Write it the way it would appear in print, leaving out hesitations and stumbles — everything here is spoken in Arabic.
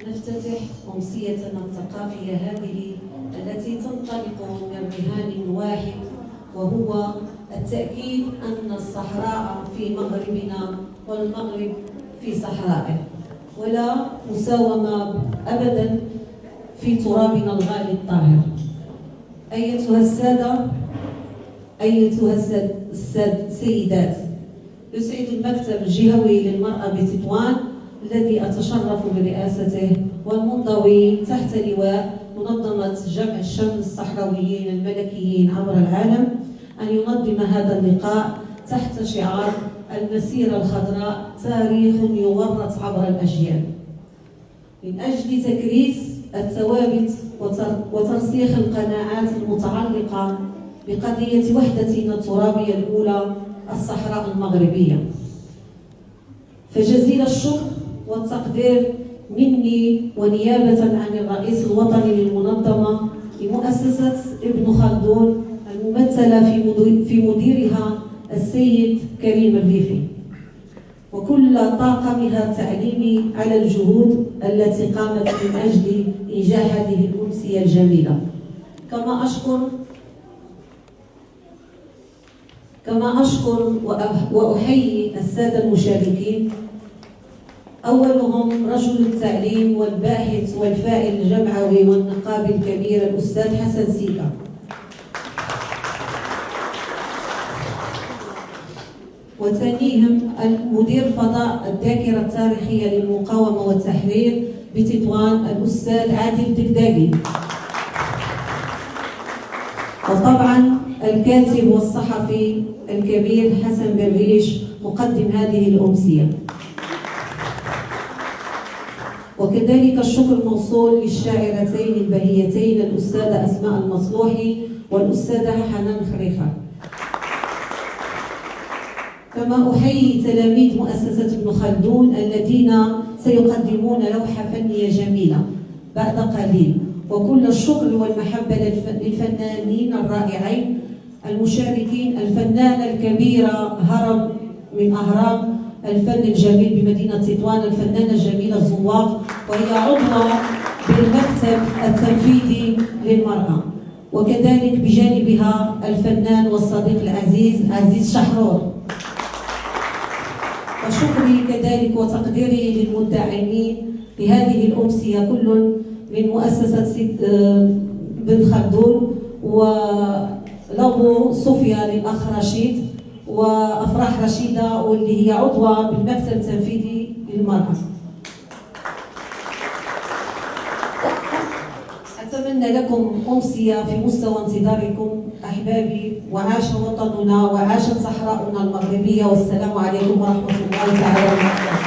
نفتتح أمسيتنا الثقافية هذه التي تنطلق من رهان واحد، وهو التأكيد أن الصحراء في مغربنا والمغرب في صحرائه، ولا مساومة أبدا في ترابنا الغالي الطاهر. أيتها السادة، السيدات، يسعد المكتب الجهوي للمرأة بتطوان الذي أتشرف برئاسته والمنضوي تحت لواء منظمة جمع الشمل الصحراويين الملكيين عبر العالم أن ينظم هذا اللقاء تحت شعار المسيرة الخضراء، تاريخ يورث عبر الأجيال، من أجل تكريس الثوابت وترسيخ القناعات المتعلقة بقضية وحدتنا الترابية الأولى، الصحراء المغربية. فجزيل الشكر والتقدير مني ونيابة عن الرئيس الوطني للمنظمة لمؤسسة ابن خلدون الممثلة في مديرها السيد كريم الريفي، وكل طاقمها التعليمي على الجهود التي قامت من أجل إنجاح هذه الأمسية الجميلة. كما أشكر وأحيي السادة المشاركين، أولهم رجل التعليم والباحث والفاعل الجمعوي والنقابي الكبير الأستاذ حسن سيكا، وثانيهم المدير فضاء الذاكرة التاريخية للمقاومة والتحرير بتطوان الأستاذ عادل دكداقي، وطبعا الكاتب والصحفي الكبير حسن بريش مقدم هذه الأمسية. وكذلك الشكر موصول للشاعرتين البهيتين الأستاذة أسماء المصلوحي والأستاذة حنان خريفة. كما أحيي تلاميذ مؤسسة ابن خلدون الذين سيقدمون لوحة فنية جميلة بعد قليل، وكل الشكر والمحبة للفنانين الرائعين المشاركين، الفنانة الكبيرة هرم من أهرام الفن الجميل بمدينة تطوان، الفنانة جميلة الزواق، وهي عضوة بالمكتب التنفيذي للمرأة، وكذلك بجانبها الفنان والصديق العزيز عزيز شحرور. وشكري كذلك وتقديري للمدعمين لهذه الأمسية، كل من مؤسسة بن خلدون ولابو صوفيا للأخ رشيد وأفراح رشيدة واللي هي عضوة بالمكتب التنفيذي للمرأة. أتمنى لكم أمسية في مستوى انتظاركم أحبابي، وعاش وطننا وعاشت صحراؤنا المغربية، والسلام عليكم ورحمة الله تعالى وبركاته.